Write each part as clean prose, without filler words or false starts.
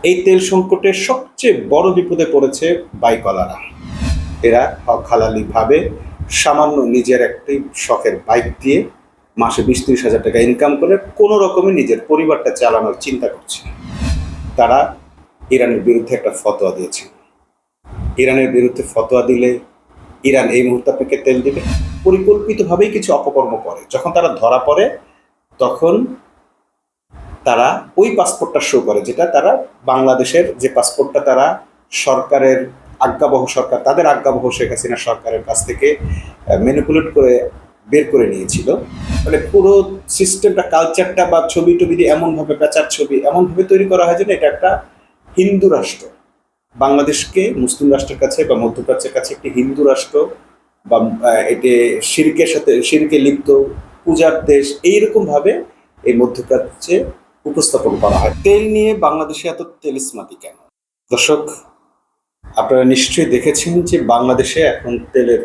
এই তেল সংকটের সবচেয়ে বড় বিপদে পড়েছে বাইকওয়ালারা। এরা হক হালালি ভাবে সামান্য নিজের একটি শখের বাইক দিয়ে মাসে 20-30 হাজার টাকা ইনকাম করে কোনো রকমে নিজের পরিবারটা চালানোর চিন্তা করছে। তারা ইরানের বিরুদ্ধে একটা ফতোয়া দিয়েছে। ইরানের বিরুদ্ধে ফতোয়া দিলে ইরান এই মুহূর্তে আপনাকে তেল দিবে। পরিকল্পিতভাবেই কিছু অপকর্ম করে। যখন তারা ধরা পড়ে তখন তারা ওই পাসপোর্টটা শো করে, যেটা তারা বাংলাদেশের যে পাসপোর্টটা তারা সরকারের আজ্ঞাবহ সরকার তাদের আজ্ঞাবহ শেখ হাসিনা সরকারের কাছ থেকে ম্যানিপুলেট করে বের করে নিয়েছিল। মানে পুরো সিস্টেমটা, কালচারটা বা ছবি টবি দিয়ে এমনভাবে পেঁচার ছবি এমনভাবে তৈরি করা হয় যেন এটা একটা হিন্দু রাষ্ট্র। বাংলাদেশকে মুসলিম রাষ্ট্রের কাছে বা মধ্যপ্রাচ্যের কাছে একটি হিন্দু রাষ্ট্র বা এটি শিরকের সাথে শিরকে লিপ্ত পূজার দেশ এইরকমভাবে এই মধ্যপ্রাচ্যে উপস্থাপন করা হয়। তেল নিয়ে বাংলাদেশে এত তেলিসমাতি কেন? দর্শক, আপনারা নিশ্চয়ই দেখেছেন যে বাংলাদেশে এখন তেলের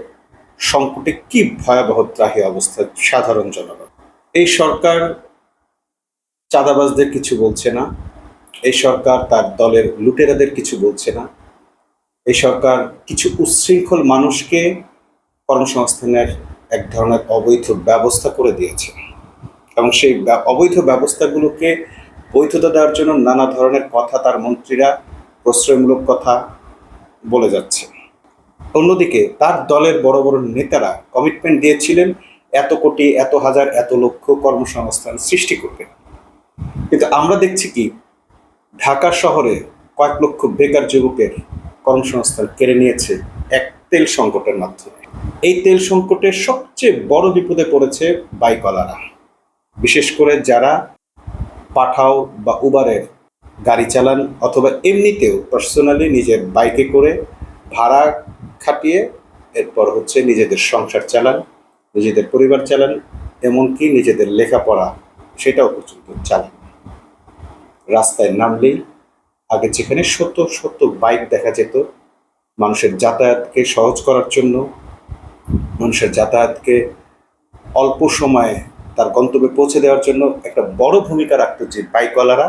সংকটে কি ভয়াবহ ত্রাহি অবস্থা সাধারণ জনগণ। এই সরকার চাঁদাবাজদের কিছু বলছে না, এই সরকার তার দলের লুটেরাদের কিছু বলছে না, এই সরকার কিছু উচ্ছৃঙ্খল মানুষকে কর্মসংস্থানের এক ধরনের অবৈধ ব্যবস্থা করে দিয়েছে এবং সেই অবৈধ ব্যবস্থাগুলোকে বৈধতা দেওয়ার জন্য নানা ধরনের কথা তার মন্ত্রীরা প্রশ্রয়মূলক কথা বলে যাচ্ছে। অন্যদিকে তার দলের বড় বড় নেতারা কমিটমেন্ট দিয়েছিলেন এত কোটি, এত হাজার, এত লক্ষ কর্মসংস্থান সৃষ্টি করবে। কিন্তু আমরা দেখছি কি, ঢাকা শহরে কয়েক লক্ষ বেকার যুবকের কর্মসংস্থান কেড়ে নিয়েছে এক তেল সংকটের মাধ্যমে। এই তেল সংকটের সবচেয়ে বড় বিপদে পড়েছে বাইকওয়ালারা, বিশেষ করে যারা পাঠাও বা উবারের গাড়ি চালান অথবা এমনিতেও পার্সোনালি নিজের বাইকে করে ভাড়া খাটিয়ে এরপর নিজেদের সংসার চালান, নিজেদের পরিবার চালান, এমনকি নিজেদের লেখাপড়া সেটাও পর্যন্ত চালান। রাস্তায় নামলেই আগে যেখানে শত শত বাইক দেখা যেত, মানুষের যাতায়াতকে সহজ করার জন্য, মানুষের যাতায়াতকে অল্প সময়ে তার গন্তব্যে পৌঁছে দেওয়ার জন্য একটা বড় ভূমিকা রাখত যে বাইকওয়ালারা,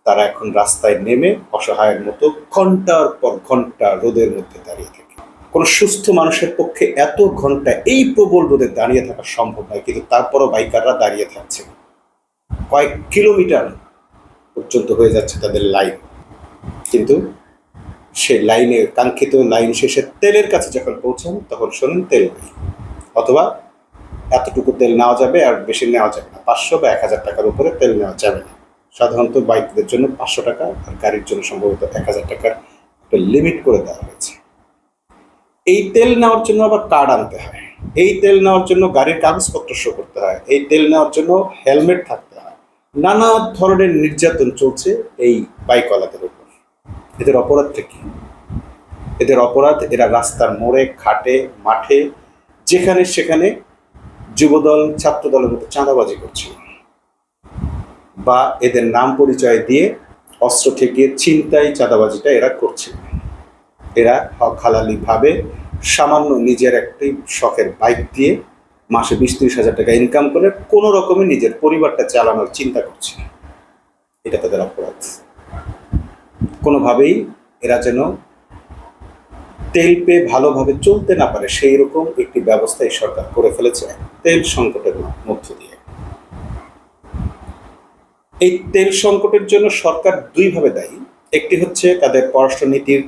তারা এখন রাস্তায় নেমে অসহায়ের মতো ঘন্টার পর ঘন্টা রোদের মধ্যে দাঁড়িয়ে থাকে। কোনো সুস্থ মানুষের পক্ষে এত ঘন্টা এই প্রবল রোদে দাঁড়িয়ে থাকা সম্ভব নয়, কিন্তু তারপরও বাইকাররা দাঁড়িয়ে থাকছে। কয়েক কিলোমিটার পর্যন্ত হয়ে যাচ্ছে তাদের লাইন, কিন্তু সেই লাইনের কাঙ্ক্ষিত লাইন শেষে তেলের কাছে যখন পৌঁছান তখন শোনেন তেল নেই, অথবা এতটুকু তেল নেওয়া যাবে আর বেশি নেওয়া যাবে না, 500 বা 1000 টাকার উপরে তেল নেওয়া যাবে না। সাধারণত বাইকদের জন্য 500 টাকা আর গাড়ির জন্য সম্ভবত 1000 টাকার একটা লিমিট করে দেওয়া হয়েছে। এই তেল নেওয়ার জন্য আবার কার্ড আনতে হয়, এই তেল নেওয়ার জন্য গাড়ির কাগজপত্র শো করতে হয়, এই তেল নেওয়ার জন্য হেলমেট থাকতে হয়। নানা ধরনের নির্যাতন চলছে এই বাইকওয়ালাদের উপর। এদের অপরাধটা কি? এদের অপরাধ, এরা রাস্তার মোড়ে, ঘাটে, মাঠে, যেখানে সেখানে যুবদল ছাত্র দলের মতো চাঁদাবাজি করছে, বা এদের নাম পরিচয় দিয়ে অস্ত্র ঠেকিয়ে ছিনতাই চাঁদাবাজিটা এরা করছে। এরা হক হালালি ভাবে সামান্য নিজের একটি শখের বাইক দিয়ে মাসে 20-30 হাজার টাকা ইনকাম করে কোনো রকমে নিজের পরিবারটা চালানোর চিন্তা করছে। এটা তাদের অপরাধ। কোনোভাবেই এরা যেন তেল পেয়ে ভালোভাবে চলতে না পারে সেই রকম একটি ব্যবস্থা এই সরকার করে ফেলেছে তেল সংকটের মধ্য দিয়ে। এই তেল সংকটের জন্য সরকার দুইভাবে দায়ী। একটি হচ্ছে তাদের পররাষ্ট্রনীতির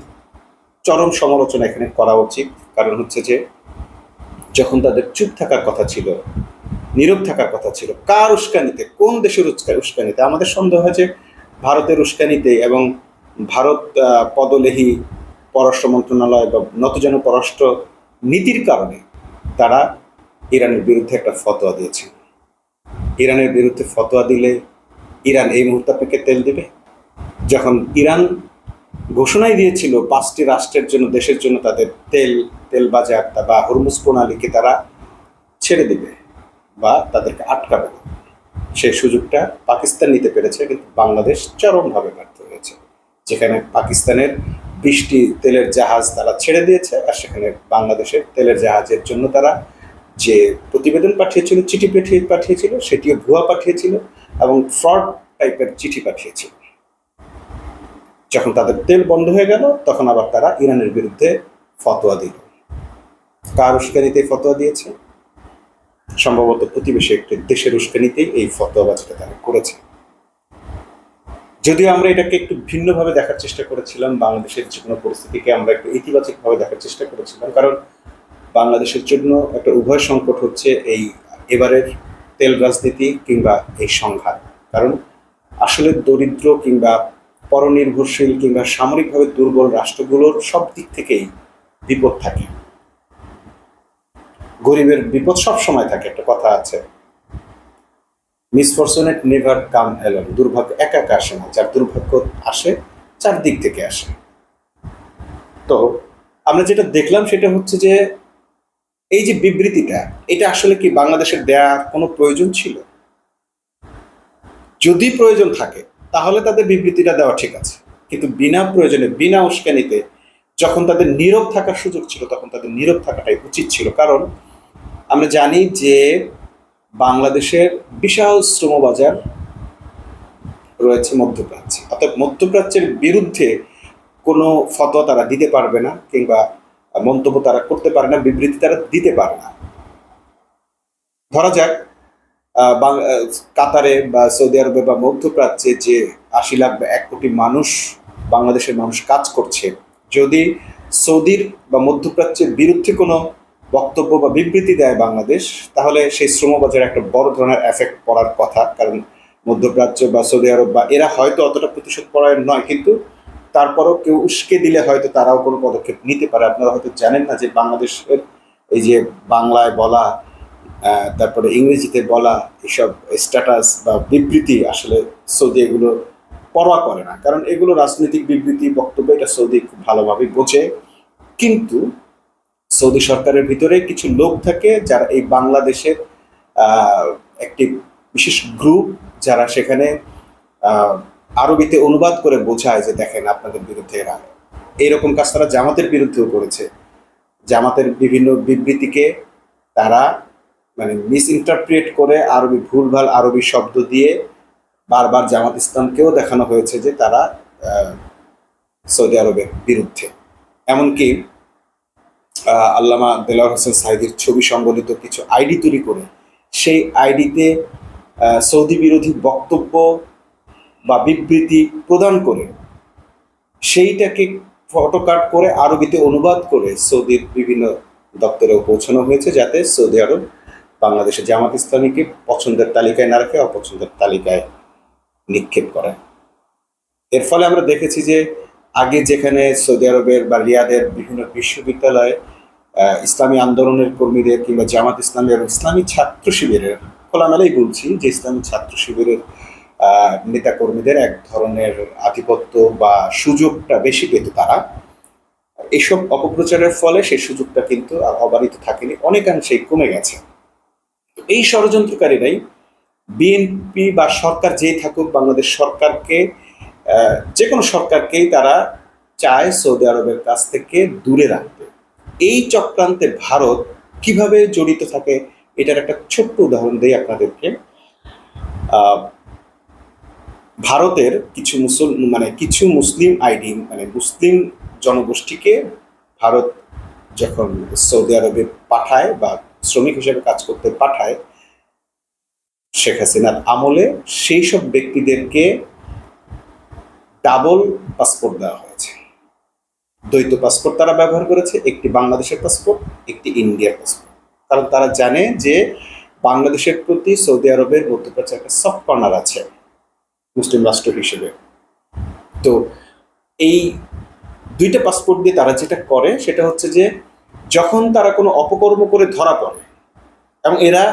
চরম সমালোচনা এখানে করা উচিত। কারণ যে যখন তাদের চুপ থাকার কথা ছিল, নীরব থাকার কথা ছিল, কার উস্কানিতে, কোন দেশের উস্কানিতে? আমাদের সন্দেহ হয় যে ভারতের উস্কানিতে এবং ভারত পদলেহী পররাষ্ট্র মন্ত্রণালয় বা নতজন পররাষ্ট্র নীতির কারণে তারা ইরানের বিরুদ্ধে একটা ফতোয়া দিয়েছে। ইরানের বিরুদ্ধে ফতোয়া দিলে ইরান এই মুহূর্তে আপনাকে তেল দিবে? যখন ইরান ঘোষণাই দিয়েছিল 5টি রাষ্ট্রের জন্য, দেশের জন্য তাদের তেল বাজার বা হরমুজ প্রণালীকে তারা ছেড়ে দিবে বা তাদেরকে আটকাবে, সেই সুযোগটা পাকিস্তান নিতে পেরেছে, কিন্তু বাংলাদেশ চরমভাবে ব্যর্থ হয়েছে। যেখানে পাকিস্তানের 20টি তেলের জাহাজ তারা ছেড়ে দিয়েছে, আর সেখানে বাংলাদেশের তেলের জাহাজের জন্য তারা যে প্রতিবেদন পাঠিয়েছিল, চিঠি পাঠিয়েছিল, সেটিও ভুয়া পাঠিয়েছিল এবং ফ্রড টাইপের চিঠি পাঠিয়েছিল। যখন তাদের তেল বন্ধ হয়ে গেল তখন আবার তারা ইরানের বিরুদ্ধে ফতোয়া দিল। কার উস্কানিতে ফতোয়া দিয়েছে? সম্ভবত প্রতিবেশী একটি দেশের উস্কানিতেই এই ফতোয়াবাজিটা তারা করেছে। যদিও আমরা এটাকে একটু ভিন্নভাবে দেখার চেষ্টা করেছিলাম, বাংলাদেশের যে কোনো পরিস্থিতিকে আমরা একটু ইতিবাচকভাবে দেখার চেষ্টা করেছিলাম, কারণ বাংলাদেশের জন্য একটা উভয় সংকট হচ্ছে এই এবারের তেল রাজনীতি কিংবা এই সংঘাত। কারণ আসলে দরিদ্র কিংবা পরনির্ভরশীল কিংবা সামরিকভাবে দুর্বল রাষ্ট্রগুলোর সব দিক থেকেই বিপদ থাকে। গরিবের বিপদ সব সময় থাকে, একটা কথা আছে, মিসফরচুনেট নেভার কাম অ্যালোন, দুর্ভাগ্য একা একা আসে না, যার দুর্ভাগ্য আসে চারদিক থেকে আসে। তো আমরা যেটা দেখলাম সেটা হচ্ছে যে এই যে বিবৃতিটা, এটা আসলে কি বাংলাদেশের দেওয়ার কোনো প্রয়োজন ছিল? যদি প্রয়োজন থাকে তাহলে তাদের বিবৃতিটা দেওয়া ঠিক আছে, কিন্তু বিনা প্রয়োজনে বিনা উস্কানিতে যখন তাদের নীরব থাকার সুযোগ ছিল তখন তাদের নীরব থাকাটাই উচিত ছিল। কারণ আমরা জানি যে বাংলাদেশের বিশাল শ্রমবাজার রয়েছে মধ্যপ্রাচ্যে, অর্থাৎ মধ্যপ্রাচ্যের বিরুদ্ধে কোনো ফতোয়া তারা দিতে পারবে না কিংবা মন্তব্য তারা করতে পারে না, বিবৃতি তারা দিতে পারে না। ধরা যাক কাতারে বা সৌদি আরবে বা মধ্যপ্রাচ্যে যে 80 লাখ বা 1 কোটি মানুষ, বাংলাদেশের মানুষ কাজ করছে, যদি সৌদির বা মধ্যপ্রাচ্যের বিরুদ্ধে কোনো বক্তব্য বা বিবৃতি দেয় বাংলাদেশ, তাহলে সেই শ্রমবাজারে একটা বড় ধরনের এফেক্ট পড়ার কথা। কারণ মধ্যপ্রাচ্য বা সৌদি আরব বা এরা হয়তো অতটা প্রতিশোধ পরায়ণ নয়, কিন্তু তারপরও কেউ উস্কে দিলে হয়তো তারাও কোনো পদক্ষেপ নিতে পারে। আপনারা হয়তো জানেন না যে বাংলাদেশের এই যে বাংলায় বলা তারপরে ইংরেজিতে বলা এসব স্ট্যাটাস বা বিবৃতি আসলে সৌদি এগুলো পরোয়া করে না, কারণ এগুলো রাজনৈতিক বিবৃতি বক্তব্য, এটা সৌদি খুব ভালোভাবে বোঝে। কিন্তু সৌদি সরকারের ভিতরে কিছু লোক থাকে যারা এই বাংলাদেশের একটি বিশেষ গ্রুপ, যারা সেখানে আরবিতে অনুবাদ করে বোঝায় যে দেখেন আপনাদের বিরুদ্ধে এরা এইরকম কাজ তারা জামাতের বিরুদ্ধেও করেছে। জামাতের বিভিন্ন বিবৃতিকে তারা মানে মিস ইন্টারপ্রিট করে আরবি ভুলভাল আরবি শব্দ দিয়ে বারবার জামাত ইসলামকেও দেখানো হয়েছে যে তারা সৌদি আরবের বিরুদ্ধে। এমনকি আল্লামা দেলোয়ার হোসেন সাঈদীর ছবি সংবলিত কিছু আইডি তৈরি করে সেই আইডিতে সৌদি বিরোধী বক্তব্য বা বিবৃতি প্রদান করে সেইটাকে ফটোকাট করে আরবিতে অনুবাদ করে সৌদির বিভিন্ন দপ্তরেও পৌঁছানো হয়েছে, যাতে সৌদি আরব বাংলাদেশে জামাত ইসলামীকে পছন্দের তালিকায় না রেখে অপছন্দের তালিকায় নিক্ষেপ করে। এর ফলে আমরা দেখেছি যে আগে যেখানে সৌদি আরবের বা রিয়াদের বিভিন্ন বিশ্ববিদ্যালয়ে ইসলামী আন্দোলনের কর্মীদের কিংবা জামাত ইসলামী এবং ইসলামী ছাত্র শিবিরের, খোলামেলাই বলছি যে ইসলামী ছাত্র শিবিরের নেতাকর্মীদের এক ধরনের আধিপত্য বা সুযোগটা বেশি পেত তারা, এইসব অপপ্রচারের ফলে সেই সুযোগটা কিন্তু আর অবারিত থাকেনি, অনেকাংশেই কমে গেছে। এই ষড়যন্ত্রকারীরাই বিএনপি বা সরকার যেই থাকুক, বাংলাদেশ সরকারকে যে কোনো সরকারকেই তারা চায় সৌদি আরবের কাছ থেকে দূরে রাখতে। এই চক্রান্তে ভারত কিভাবে জড়িত থাকে এটার একটা ছোট্ট উদাহরণ দিই আপনাদেরকে। ভারতের কিছু মুসলিম আইডি মানে মুসলিম জনগোষ্ঠীকে ভারত যখন সৌদি আরবে পাঠায় বা শ্রমিক হিসেবে কাজ করতে পাঠায় শেখ হাসিনার আমলে, সেই সব ব্যক্তিদেরকে ডাবল পাসপোর্ট দেওয়া হয়েছে। দ্বৈত পাসপোর্ট তারা ব্যবহার করেছে, একটি বাংলাদেশের পাসপোর্ট, একটি ইন্ডিয়ার পাসপোর্ট। কারণ তারা জানে যে বাংলাদেশের প্রতি সৌদি আরবের মধ্যপ্রাচ্যে একটা সফট কর্নার আছে মুসলিম রাষ্ট্র হিসেবে। তো এই দুইটা পাসপোর্ট দিয়ে তারা যেটা করে সেটা হচ্ছে যে যখন তারা কোনো অপকর্ম করে ধরা পড়ে, এবং এরা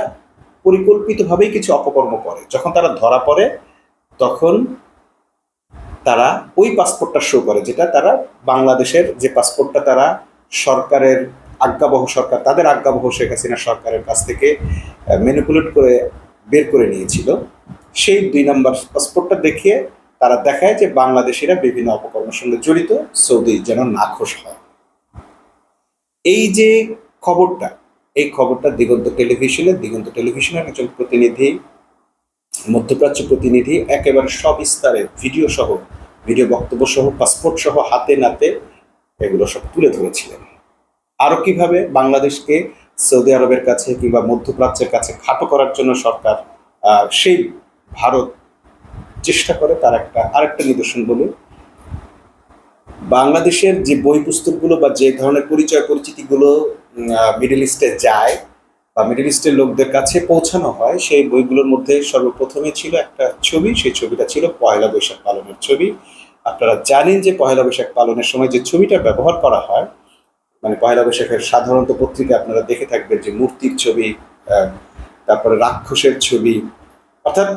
পরিকল্পিতভাবেই কিছু অপকর্ম করে, যখন তারা ধরা পড়ে তখন তারা ওই পাসপোর্টটা শো করে, যেটা তারা বাংলাদেশের যে পাসপোর্টটা তারা সরকারের আজ্ঞাবহ সরকার, তাদের আজ্ঞাবহ শেখ হাসিনা সরকারের কাছ থেকে ম্যানিপুলেট করে বের করে নিয়েছিল, সেই 2 নম্বর পাসপোর্টটা দেখিয়ে তারা দেখায় যে বাংলাদেশিরা বিভিন্ন অপকর্মের সঙ্গে জড়িত, সৌদি যেন নাখোশ হয়। এই যে খবরটা, এই খবরটা দিগন্ত টেলিভিশনের একজন প্রতিনিধি, মধ্যপ্রাচ্য প্রতিনিধি একেবারে সব স্তরে ভিডিও সহ ভিডিও বক্তব্য সহ পাসপোর্ট সহ হাতে নাতে এগুলো সব তুলে ধরেছিলেন। আরও কিভাবে বাংলাদেশকে সৌদি আরবের কাছে কিংবা মধ্যপ্রাচ্যের কাছে খাটো করার জন্য সরকার সেই ভারত চেষ্টা করে, তার আরেকটা নিদর্শন বলি। বাংলাদেশের যে বই পুস্তকগুলো বা যে ধরনের পরিচয় পরিচিতিগুলো মিডল ইস্টে যায় বা মিডল ইস্টের লোকদের কাছে পৌঁছানো হয়, সেই বইগুলোর মধ্যে সর্বপ্রথমে ছিল একটা ছবি। সেই ছবিটা ছিল পয়লা বৈশাখ পালনের ছবি। আপনারা জানেন যে পয়লা বৈশাখ পালনের সময় যে ছবিটা ব্যবহার করা হয়, মানে পয়লা বৈশাখের সাধারণত পত্রিকা আপনারা দেখে থাকবেন যে মূর্তির ছবি, তারপরে রাক্ষসের ছবি, অর্থাৎ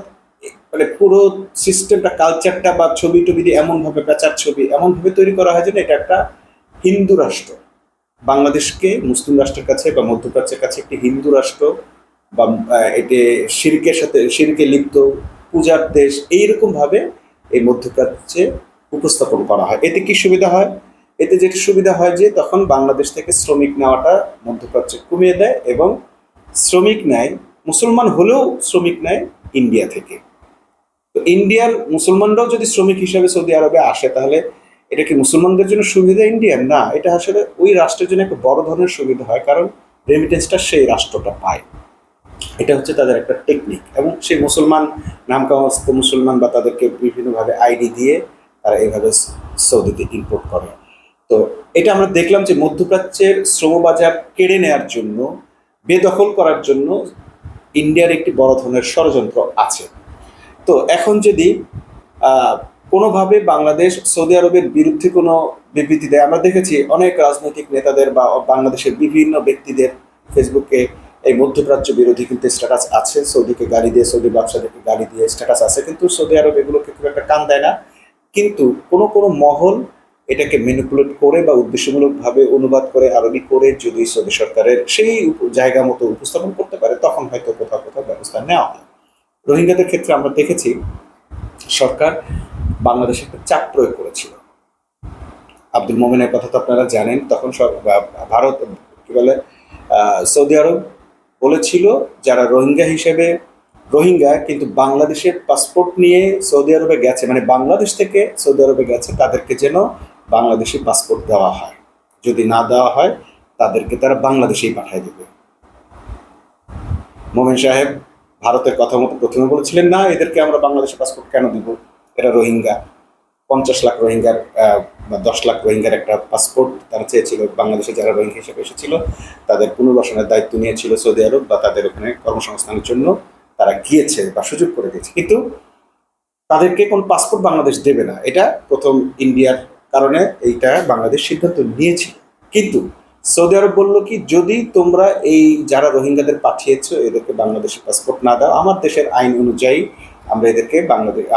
মানে পুরো সিস্টেমটা, কালচারটা বা ছবি টবি দিয়ে এমনভাবে পেঁচার ছবি এমনভাবে তৈরি করা হয় যেন এটা একটা হিন্দু রাষ্ট্র, বাংলাদেশকে মুসলিম রাষ্ট্রের কাছে বা মধ্যপ্রাচ্যের কাছে একটি হিন্দু রাষ্ট্র বা এটি শিরকে লিপ্ত পূজার দেশ, এইরকমভাবে এই মধ্যপ্রাচ্যে উপস্থাপন করা হয়। এতে কি সুবিধা হয়? এতে যেটা সুবিধা হয় যে তখন বাংলাদেশ থেকে শ্রমিক নেওয়াটা মধ্যপ্রাচ্যে কমিয়ে দেয় এবং শ্রমিক নেয়, মুসলমান হলেও শ্রমিক নেয় ইন্ডিয়া থেকে। তো ইন্ডিয়ার মুসলমানরাও যদি শ্রমিক হিসাবে সৌদি আরবে আসে, তাহলে এটা কি মুসলমানদের জন্য সুবিধা ইন্ডিয়ার? না, এটা আসলে ওই রাষ্ট্রের জন্য একটা বড় ধরনের সুবিধা হয়, কারণ রেমিটেন্সটা সেই রাষ্ট্রটা পায়। এটা হচ্ছে তাদের একটা টেকনিক। এবং সেই মুসলমান নামকাওয়াস্ত মুসলমান বা তাদেরকে বিভিন্নভাবে আইডি দিয়ে তারা এইভাবে সৌদিতে ইম্পোর্ট করে। তো এটা আমরা দেখলাম যে মধ্যপ্রাচ্যের শ্রমবাজার কেড়ে নেওয়ার জন্য, বেদখল করার জন্য ইন্ডিয়ার একটি বড় ধরনের ষড়যন্ত্র আছে। তো এখন যদি কোনোভাবে বাংলাদেশ সৌদি আরবের বিরুদ্ধে কোনো বিবৃতি দেয়, আমরা দেখেছি অনেক রাজনৈতিক নেতাদের বা বাংলাদেশের বিভিন্ন ব্যক্তিদের ফেসবুকে এই মধ্যপ্রাচ্য বিরোধী কিন্তু স্ট্যাটাস আছে, সৌদিকে গালি দিয়ে, সৌদি ব্যবসাদেরকে গালি দিয়ে স্ট্যাটাস আছে, কিন্তু সৌদি আরব এগুলোকে খুব একটা কান দেয় না। কিন্তু কোনো কোনো মহল এটাকে ম্যানিপুলেট করে বা উদ্দেশ্যমূলকভাবে অনুবাদ করে, আরবি করে যদি সৌদি সরকারের সেই জায়গা মতো উপস্থাপন করতে পারে, তখন হয়তো কোথাও কোথাও ব্যবস্থা নেওয়া হয়। রোহিঙ্গাদের ক্ষেত্রে আমরা দেখেছি সরকার বাংলাদেশে একটা চাপ প্রয়োগ করেছিল। আব্দুল মোমেনের কথা তো আপনারা জানেন। তখন ভারত কি বলে, সৌদি আরব বলেছিল যারা রোহিঙ্গা কিন্তু বাংলাদেশের পাসপোর্ট নিয়ে সৌদি আরবে গেছে, মানে বাংলাদেশ থেকে সৌদি আরবে গেছে, তাদেরকে যেন বাংলাদেশি পাসপোর্ট দেওয়া হয়। যদি না দেওয়া হয় তাদেরকে তারা বাংলাদেশেই পাঠিয়ে দেবে। মোমেন সাহেব ভারতের কথা মতো প্রথমে বলেছিলেন, না, এদেরকে আমরা বাংলাদেশের পাসপোর্ট কেন দিব, এরা রোহিঙ্গা। 50 লাখ রোহিঙ্গার বা 10 লাখ রোহিঙ্গার একটা পাসপোর্ট তারা চেয়েছিল। বাংলাদেশে যারা রোহিঙ্গা হিসেবে এসেছিল তাদের পুনর্বাসনের দায়িত্ব নিয়েছিল সৌদি আরব, বা তাদের ওখানে কর্মসংস্থানের জন্য তারা গিয়েছে বা সুযোগ করে দিয়েছে, কিন্তু তাদেরকে কোনো পাসপোর্ট বাংলাদেশ দেবে না। এটা প্রথম ইন্ডিয়ার কারণে এইটা বাংলাদেশ সিদ্ধান্ত নিয়েছিল। কিন্তু সৌদি আরব বলল কি, যদি তোমরা এই যারা রোহিঙ্গাদের পাঠিয়েছো এদেরকে বাংলাদেশের পাসপোর্ট না দাও, আমার দেশের আইন অনুযায়ী আমরা এদেরকে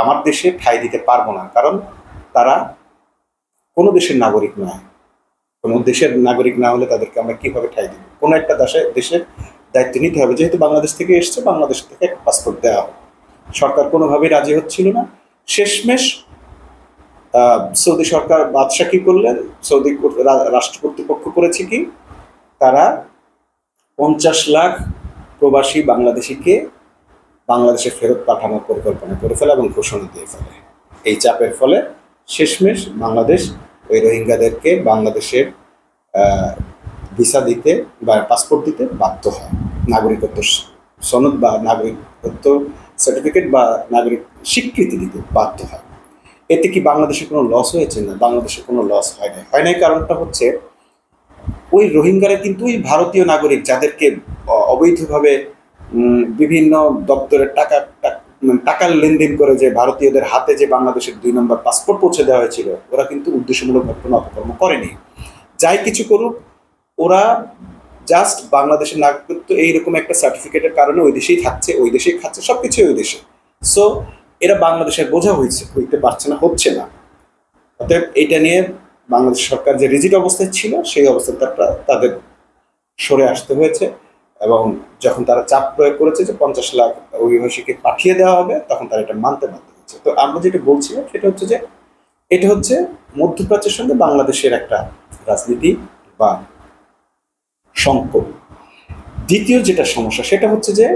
আমার দেশে ঠাঁই দিতে পারবো না, কারণ তারা কোনো দেশের নাগরিক নয়। কোনো দেশের নাগরিক না হলে তাদেরকে আমরা কিভাবে ঠাঁই দিব? কোনো একটা দেশের দায়িত্ব নিতে হবে। যেহেতু বাংলাদেশ থেকে এসছে, বাংলাদেশ থেকে পাসপোর্ট দেওয়া হবে। সরকার কোনোভাবেই রাজি হচ্ছিল না। শেষমেশ সৌদি সরকার বাদশা কি করলেন, সৌদি রাষ্ট্র কর্তৃপক্ষ করেছে কি, তারা 50 লাখ প্রবাসী বাংলাদেশিকে বাংলাদেশে ফেরত পাঠানোর পরিকল্পনা করে ফেলে এবং ঘোষণা দিয়ে ফেলে। এই চাপের ফলে শেষমেশ বাংলাদেশ ওই রোহিঙ্গাদেরকে বাংলাদেশের ভিসা দিতে বা পাসপোর্ট দিতে বাধ্য হয়, নাগরিকত্ব সনদ বা নাগরিকত্ব সার্টিফিকেট বা নাগরিক স্বীকৃতি দিতে বাধ্য হয়। এতে কি বাংলাদেশে কোনো লস হয়েছে? না, বাংলাদেশে কোনো লস হয় নাই। কারণটা হচ্ছে ওই রোহিঙ্গারা কিন্তু ওই ভারতীয় নাগরিক, যাদেরকে অবৈধভাবে বিভিন্ন দপ্তরের টাকার লেনদেন করে যে ভারতীয়দের হাতে যে বাংলাদেশের 2 নম্বর পাসপোর্ট পৌঁছে দেওয়া হয়েছিল, ওরা কিন্তু উদ্দেশ্যমূলকভাবে কোনো অপকর্ম করেনি। যাই কিছু করুক, ওরা জাস্ট বাংলাদেশের নাগরিকত্ব এইরকম একটা সার্টিফিকেটের কারণে ওই দেশেই থাকছে, ওই দেশেই খাচ্ছে, সব কিছুই ওই দেশে। সো এরা বাংলাদেশের বোঝা হইতে পারছে না, হচ্ছে না। অতএব এটা নিয়ে বাংলাদেশ সরকার যে রিজিড অবস্থায় ছিল, সেই অবস্থায় তাদের সরে আসতে হয়েছে। এবং যখন তারা চাপ প্রয়োগ করেছে যে 50 লাখ অভিবাসীকে পাঠিয়ে দেওয়া হবে, তখন তারা এটা মানতে বাধ্য হচ্ছে। তো আমরা যেটা বলছিলাম সেটা হচ্ছে যে এটা হচ্ছে মধ্যপ্রাচ্যের সঙ্গে বাংলাদেশের একটা রাজনীতি বা সংকট। দ্বিতীয় যেটা সমস্যা সেটা হচ্ছে যে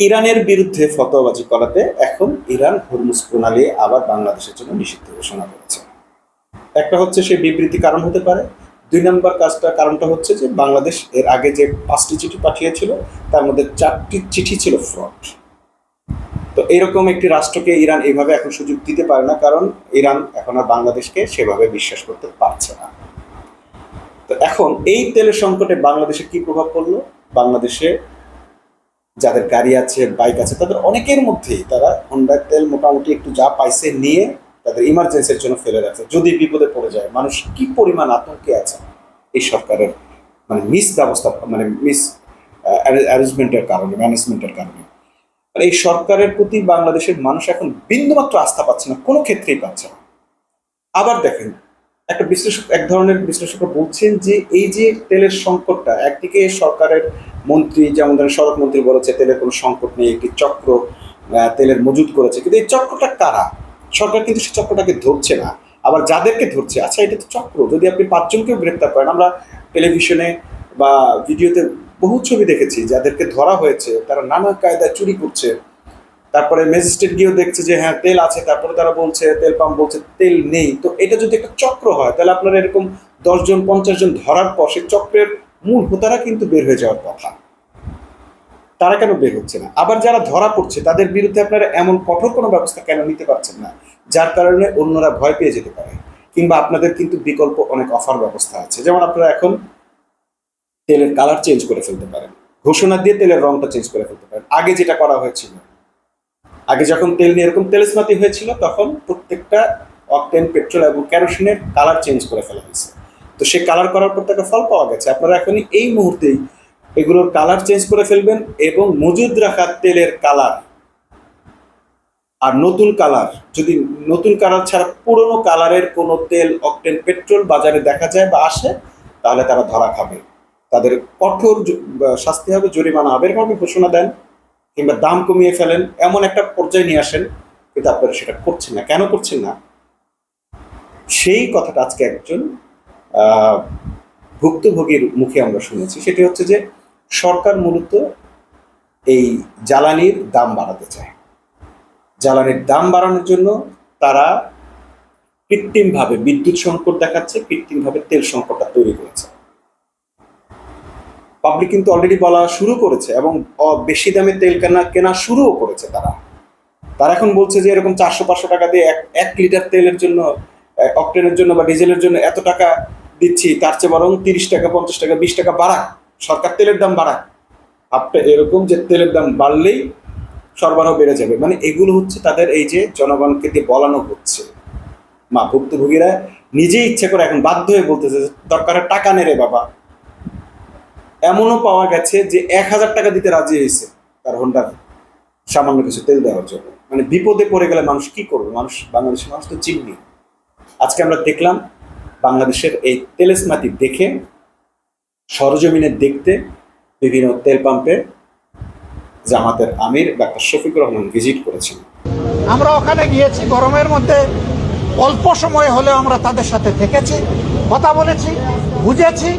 ইরানের বিরুদ্ধে ফতোয়াবাজি করাতে এখন ইরান হরমুজ প্রণালী আবার বাংলাদেশের জন্য নিষিদ্ধ ঘোষণা করেছে। একটা হচ্ছে সেই বিবৃতি কারণ হতে পারে, 2 নম্বর কারণটা হচ্ছে যে বাংলাদেশ এর আগে যে 5টি চিঠি পাঠিয়েছিল তার মধ্যে 4টি চিঠি ছিল ফ্রড। তো এরকম একটি রাষ্ট্রকে ইরান এইভাবে এখন সুযোগ দিতে পারে না, কারণ ইরান এখন আর বাংলাদেশকে সেভাবে বিশ্বাস করতে পারছে না। তো এখন এই তেলের সংকটে বাংলাদেশে কি প্রভাব পড়লো? বাংলাদেশে যাদের গাড়ি আছে, বাইক আছে, তাদের অনেকের মধ্যেই তারা হোন্ডার তেল মোটামুটি একটু যা পাইছে নিয়ে তাদের ইমার্জেন্সির জন্য ফেলে রাখছে, যদি বিপদে পড়ে যায়। মানুষ কি পরিমাণ আতঙ্কে আছে এই সরকারের মিস ব্যবস্থা, মিস অ্যারেঞ্জমেন্টের কারণে, ম্যানেজমেন্টের কারণে। এই সরকারের প্রতি বাংলাদেশের মানুষ এখন বিন্দুমাত্র আস্থা পাচ্ছে না, কোনো ক্ষেত্রেই পাচ্ছে না। আবার দেখেন, এক ধরনের বিশ্লেষকরা বলছেন যে এই যে তেলের সংকটটা, একদিকে সরকারের মন্ত্রী, যেমন ধরেন সড়ক মন্ত্রী বলেছে তেলের কোনো সংকট নেই, একটি চক্র তেলের মজুত করেছে, কিন্তু এই চক্রটা কারা? সরকার কিন্তু সেই চক্রটাকে ধরছে না। আবার যাদেরকে ধরছে, আচ্ছা এটা তো চক্র, যদি আপনি 5 জনকেও গ্রেপ্তার করেন, আমরা টেলিভিশনে বা ভিডিওতে বহু ছবি দেখেছি যাদেরকে ধরা হয়েছে তারা নানা কায়দায় চুরি করছে, তারপরে ম্যাজিস্ট্রেট গিয়েও দেখছে যে হ্যাঁ তেল আছে, তারপরে তারা বলছে, তেল পাম্প বলছে তেল নেই। তো এটা যদি একটা চক্র হয়, তাহলে আপনারা এরকম 10 জন 50 জন ধরার পর সেই চক্রের মূল হোতারা কিন্তু বের হয়ে যাওয়ার কথা, তারা কেন বের হচ্ছে না? আবার যারা ধরা পড়ছে তাদের বিরুদ্ধে আপনারা এমন কঠোর কোনো ব্যবস্থা কেন নিতে পারছেন না, যার কারণে অন্যরা ভয় পেয়ে যেতে পারে? কিংবা আপনাদের কিন্তু বিকল্প অনেক অফার ব্যবস্থা আছে, যেমন আপনারা এখন তেলের কালার চেঞ্জ করে ফেলতে পারেন, ঘোষণা দিয়ে তেলের রংটা চেঞ্জ করে ফেলতে পারেন। আগে যেটা করা হয়েছিল, আগে যখন তেল নিয়ে এরকম তেলসমাতি হয়েছিল, তখন প্রত্যেকটা অকটেন, পেট্রোল এবং কেরোসিনের কালার চেঞ্জ করে ফেলা হয়েছে। তো সেই কালার করার পর তাকে ফল পাওয়া গেছে। আপনারা এখনই এই মুহূর্তেই এগুলোর কালার চেঞ্জ করে ফেলবেন এবং মজুদ রাখা তেলের কালার আর নতুন কালার, যদি নতুন কালার ছাড়া পুরনো কালারের কোনো তেল, অকটেন, পেট্রোল বাজারে দেখা যায় বা আসে, তাহলে তারা ধরা খাবে, তাদের কঠোর শাস্তি হবে, জরিমানা হবে, এরকম ঘোষণা দেন কিংবা দাম কমিয়ে ফেলেন, এমন একটা পর্যায়ে নিয়ে আসেন। কিন্তু আপনারা সেটা করছেন না। কেন করছেন না? সেই কথাটা আজকে একজন ভুক্তভোগীর মুখে আমরা শুনেছি। সেটি হচ্ছে যে সরকার মূলত এই জ্বালানির দাম বাড়াতে চায়। জ্বালানির দাম বাড়ানোর জন্য তারা কৃত্রিমভাবে বিদ্যুৎ সংকট দেখাচ্ছে, কৃত্রিমভাবে তেল সংকটটা তৈরি করেছে। পাবলিক কিন্তু অলরেডি বলা শুরু করেছে এবং বেশি দামে তেল কেনা শুরুও করেছে। তারা এখন বলছে যে এরকম 400-500 টাকা দিয়ে 1 লিটার তেলের জন্য, অকটেনের জন্য বা ডিজেলের জন্য এত টাকা দিচ্ছি, তার চেয়ে বরং 30 টাকা, 50 টাকা, 20 টাকা বাড়াক, সরকার তেলের দাম বাড়াক। আপনার এরকম যে তেলের দাম বাড়লেই সরবরাহ বেড়ে যাবে, এগুলো হচ্ছে তাদের এই যে জনগণকে দিয়ে বলানো হচ্ছে। ভুক্তভোগীরা নিজেই ইচ্ছে করে এখন বাধ্য হয়ে বলতেছে দরকারে টাকা নেড়ে বাবা। এমনও পাওয়া গেছে যে 1000 টাকা দিতে রাজি হয়েছে তার হোন্ডার সামান্য কিছু তেল দেওয়ার জন্য। বিপদে পড়ে গেলে মানুষ কি করবে? বাংলাদেশের মানুষ তো চিননি। আজকে আমরা দেখলাম বাংলাদেশের এই তেলসমাতি দেখে সরজমিনে দেখতে বিভিন্ন তেল পাম্পে জামাতের আমির ডাক্তার শফিকুর রহমান ভিজিট করেছেন। আমরা ওখানে গিয়েছি, গরমের মধ্যে অল্প সময় হলেও আমরা তাদের সাথে থেকেছি, কথা বলেছি, বুঝেছি।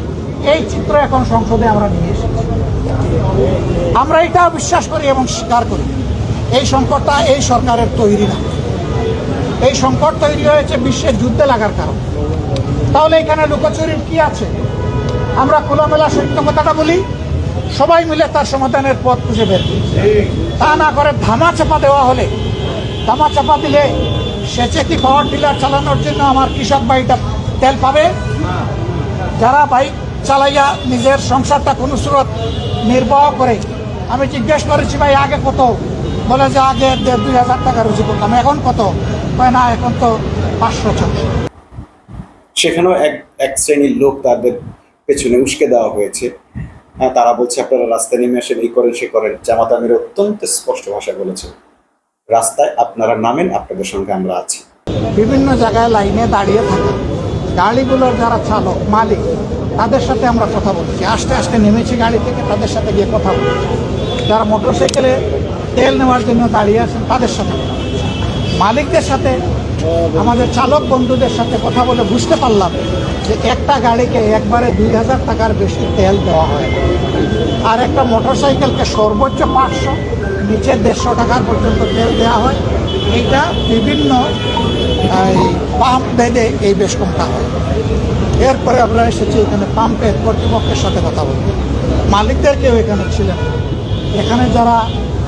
এই চিত্র এখন সংসদে আমরা নিয়ে এসেছি। আমরা এটা বিশ্বাস করি এবং স্বীকার করি, এই সংকটটা এই সরকারের তৈরি না। এই সংকট তৈরি হয়েছে বিশ্বের যুদ্ধে লাগার কারণ। তাহলে এখানে লুকোচুরির কি আছে? আমরা খোলামেলা সত্য কথাটা বলি, সবাই মিলে তার সমাধানের পথ খুঁজে বের করি। তা না করে ধামা চাপা দেওয়া হলে, ধামা চাপা দিলে সেচে কি পাওয়ার টিলার চালানোর জন্য আমার কৃষক ভাইটা তেল পাবে? যারা বাইক চালাইয়া নিজের সংসারটা কোনো স্রোত নির্বাহ করে, আমি জিজ্ঞেস করেছি ভাই আগে কত? বলে যে আগে 1,500-2,000 টাকা রুজি করতাম, এখন কত? না এখন তো 500-600। সেখানেও এক শ্রেণীর লোক তাদের পেছনে উস্কে দেওয়া হয়েছে। তারা বলছে আপনারা রাস্তায় নেমে আসেন, এই করেন সে করেন। জামাত আমির অত্যন্ত স্পষ্ট ভাষায় বলেছে রাস্তায় আপনারা নামেন, আপনাদের সঙ্গে আমরা আছি। বিভিন্ন জায়গায় লাইনে দাঁড়িয়ে থাকে গাড়িগুলোর যারা চালক, মালিক, তাদের সাথে আমরা কথা বলেছি। আস্তে আস্তে নেমেছি গাড়ি থেকে, তাদের সাথে গিয়ে কথা বলেছি। যারা মোটরসাইকেলে তেল নেওয়ার জন্য দাঁড়িয়ে আছেন তাদের সাথে, মালিকদের সাথে, আমাদের চালক বন্ধুদের সাথে কথা বলে বুঝতে পারলাম যে একটা গাড়িকে একবারে 2,000 টাকার বেশি তেল দেওয়া হয়, আর একটা মোটরসাইকেলকে সর্বোচ্চ 500 নিচে 150 টাকার পর্যন্ত তেল দেওয়া হয়। এইটা বিভিন্ন পাম্প বেঁধে এই বেশ কমটা হয়। এরপরে আমরা এসেছি এখানে পাম্পের কর্তৃপক্ষের সাথে কথা বলতে। মালিকদের কেউ এখানে ছিলেন, এখানে যারা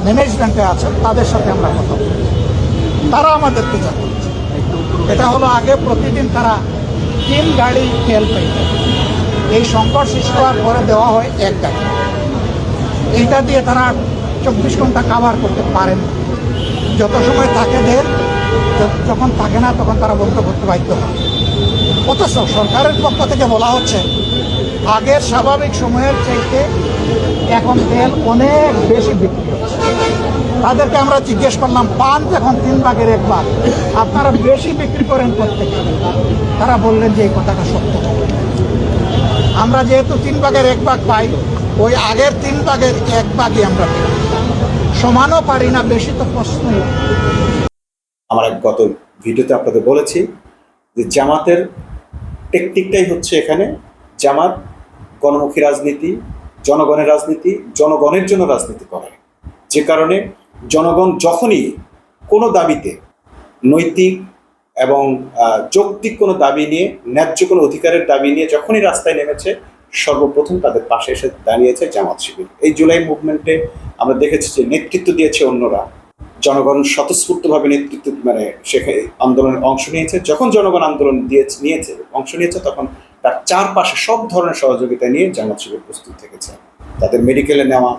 ম্যানেজমেন্টে আছেন তাদের সাথে আমরা কথা বলি। তারা আমাদেরকে জানাচ্ছে এটা হলো আগে প্রতিদিন তারা 3 গাড়ি তেল পেতেন, এই সংকট সৃষ্টি হওয়ার পরে দেওয়া হয় 1 গাড়ি। এইটা দিয়ে তারা 24 ঘন্টা কাভার করতে পারেন। যত সময় থাকে দেন, যখন থাকে না তখন তারা বন্ধ করতে বাধ্য হয়। অথচ সরকারের পক্ষ থেকে বলা হচ্ছে আগের স্বাভাবিক সময়ের চাইতে এখন তেল অনেক বেশি বিক্রি হচ্ছে। তাদেরকে আমরা জিজ্ঞেস করলাম, পান যখন 3 ভাগের 1 ভাগ, আপনারা বেশি বিক্রি করেন প্রত্যেকে? তারা বললেন যে এই কথাটা সত্য। আমরা যেহেতু 3 ভাগের 1 ভাগ পাই, ওই আগের 3 ভাগের 1 ভাগই আমরা পাই। সমানও পারি না, বেশি তো প্রশ্নই। আমার গত ভিডিওতে আপনাদের বলেছি যে জামাতের টেকনিকটাই হচ্ছে এখানে জামাত গণমুখী রাজনীতি, জনগণের রাজনীতি, জনগণের জন্য রাজনীতি করে। যে কারণে জনগণ যখনই কোনো দাবিতে নৈতিক এবং যৌক্তিক কোনো দাবি নিয়ে, ন্যায্য কোনো অধিকারের দাবি নিয়ে যখনই রাস্তায় নেমেছে, সর্বপ্রথম তাদের পাশে এসে দাঁড়িয়েছে জামাত শিবির। এই জুলাই মুভমেন্টে আমরা দেখেছি যে নেতৃত্ব দিয়েছে অন্যরা, জনগণ স্বতঃস্ফূর্তভাবে নেতৃত্ব সেখানে আন্দোলনের অংশ নিয়েছে। যখন জনগণ আন্দোলন অংশ নিয়েছে তখন তার চারপাশে সব ধরনের সহযোগিতা নিয়ে জামাত শিবির প্রস্তুত থেকেছে। তাদের মেডিকেলে নেওয়া,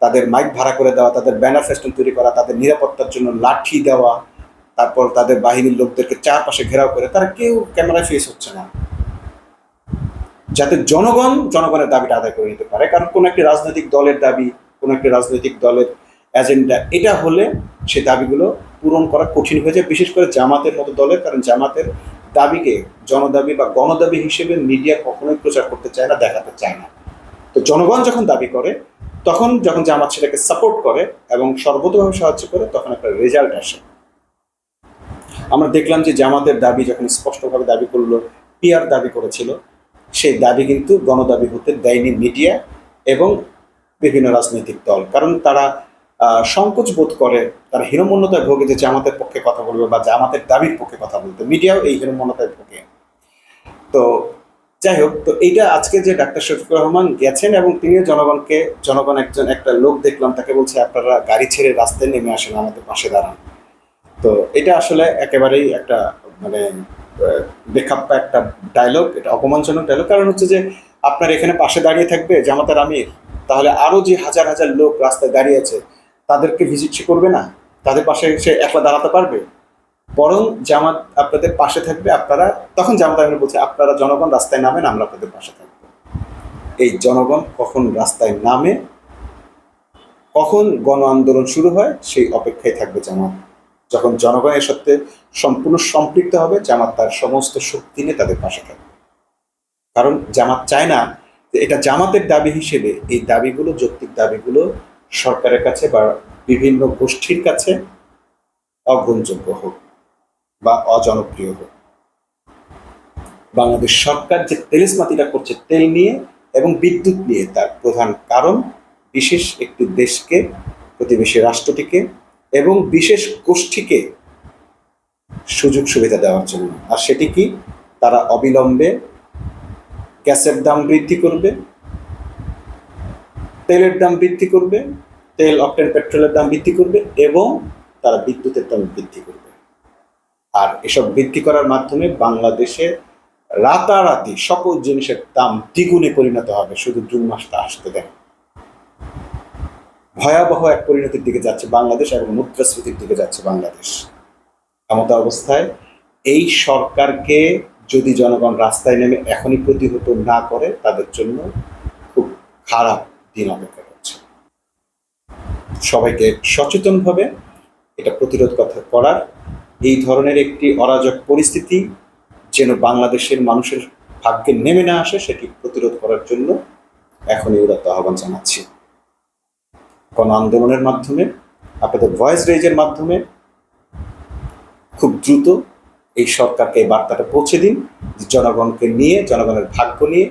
তাদের মাইক ভাড়া করে দেওয়া, তাদের ব্যানার ফেস্টুন তৈরি করা, তাদের নিরাপত্তার জন্য লাঠি দেওয়া, তারপর তাদের বাহিনীর লোকদেরকে চারপাশে ঘেরাও করে, তারা কেউ ক্যামেরায় ফেস হচ্ছে না, যাতে জনগণের দাবিটা আদায় করে নিতে পারে। কারণ কোনো একটি রাজনৈতিক দলের দাবি, কোনো একটি রাজনৈতিক দলের এজেন্ডা, এটা হলে সে দাবিগুলো পূরণ করা কঠিন হয়ে যায়, বিশেষ করে জামাতের মতো দলের। কারণ জামাতের দাবিকে জনদাবি বা গণদাবি হিসেবে মিডিয়া কখনোই প্রচার করতে চায় না, দেখাতে চায় না। তো জনগণ যখন দাবি করে, তখন যখন জামাত সেটাকে সাপোর্ট করে এবং সর্বতভাবে সাহায্য করে, তখন একটা রেজাল্ট আসে। আমরা দেখলাম যে জামাতের দাবি যখন স্পষ্টভাবে দাবি করলো, পিআর দাবি করেছিল, সেই দাবি কিন্তু গণদাবি হতে দেয়নি মিডিয়া এবং বিভিন্ন রাজনৈতিক দল। কারণ তারা সংকোচ বোধ করে, তারা হীনমন্যতায় ভোগে যে জামাতের পক্ষে কথা বলবে বা জামাতের দাবির পক্ষে কথা বলতে। মিডিয়াও এই হীনমন্যতায় ভোগে। তো যাই হোক, তো এইটা আজকে যে ডাক্তার শফিকুর রহমান গেছেন এবং তিনিও জনগণ একটা লোক দেখলাম, তাকে বলছে আপনারা গাড়ি ছেড়ে রাস্তায় নেমে আসেন, আমাদের পাশে দাঁড়ান। তো এটা আসলে একেবারেই একটা মানে বেখাপ্পা একটা ডায়লগ, এটা অপমানজনক ডায়লগ। কারণ হচ্ছে যে আপনার এখানে পাশে দাঁড়িয়ে থাকবে জামাতের আমির, তাহলে আরো যে হাজার হাজার লোক রাস্তায় দাঁড়িয়ে আছে তাদেরকে ভিজিট সে করবে না? তাদের পাশে সে একলা দাঁড়াতে পারবে? বরং জামাত আপনাদের পাশে থাকবে। আপনারা তখন জামাত আমির বলছে আপনারা জনগণ রাস্তায় নামেন, আমরা আপনাদের পাশে থাকবো। এই জনগণ কখন রাস্তায় নামে, কখন গণ আন্দোলন শুরু হয়, সেই অপেক্ষায় থাকবে জামাত। যখন জনগণের সাথে সম্পূর্ণ সম্পৃক্ত হবে, জামাত তার সমস্ত শক্তি নিয়ে তাদের পাশে থাকবে। কারণ জামাত চায় না যে এটা জামাতের দাবি হিসেবে এই দাবিগুলো, যৌক্তিক দাবিগুলো সরকারের কাছে বা বিভিন্ন গোষ্ঠীর কাছে অগ্রহণযোগ্য হোক বা অজনপ্রিয় হোক। বাংলাদেশ সরকার যে তেলেসমাতিটা করছে তেল নিয়ে এবং বিদ্যুৎ নিয়ে, তার প্রধান কারণ বিশেষ একটি দেশকে, প্রতিবেশী রাষ্ট্রটিকে এবং বিশেষ গোষ্ঠীকে সুযোগ সুবিধা দেওয়ার জন্য। আর সেটি কি? তারা অবিলম্বে গ্যাসের দাম বৃদ্ধি করবে, তেলের দাম বৃদ্ধি করবে, তেল অকটেন পেট্রোলের দাম বৃদ্ধি করবে এবং তারা বিদ্যুতের দাম বৃদ্ধি করবে। আর এসব বৃদ্ধি করার মাধ্যমে বাংলাদেশে রাতারাতি সকল জিনিসের দাম দ্বিগুণে পরিণত হবে, শুধু 2 মাসটা আসতে দেয়। ভয়াবহ এক পরিণতির দিকে যাচ্ছে বাংলাদেশ এবং মুদ্রাস্ফীতির দিকে যাচ্ছে বাংলাদেশ। এমত অবস্থায় এই সরকারকে যদি জনগণ রাস্তায় নেমে এখনই প্রতিহত না করে, তাদের জন্য খুব খারাপ দিন অপেক্ষা করছে। সবাইকে সচেতনভাবে এটা প্রতিরোধ করার, এই ধরনের একটি অরাজক পরিস্থিতি যেন বাংলাদেশের মানুষের ভাগ্যে নেমে না আসে, সেটি প্রতিরোধ করার জন্য এখনই উদাত্ত আহ্বান জানাচ্ছি। গণ আন্দোলনের মাধ্যমে, আপনাদের ভয়েস রেজের মাধ্যমে খুব দ্রুত এই সরকারকে এই বার্তাটা পৌঁছে দিন, জনগণকে নিয়ে, জনগণের ভাগ্য নিয়ে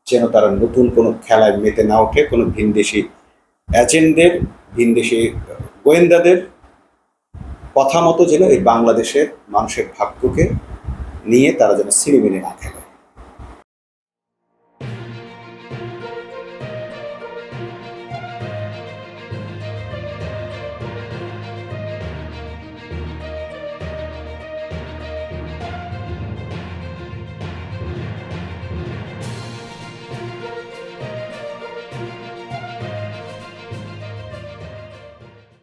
যেন তারা নতুন কোনো খেলায় মেতে না ওঠে, কোনো ভিনদেশি এজেন্ডের ভিনদেশি গোয়েন্দাদের কথা মতো যেন এই বাংলাদেশের মানুষের ভাগ্যকে নিয়ে তারা যেন ছিনিমিনি না খেলে।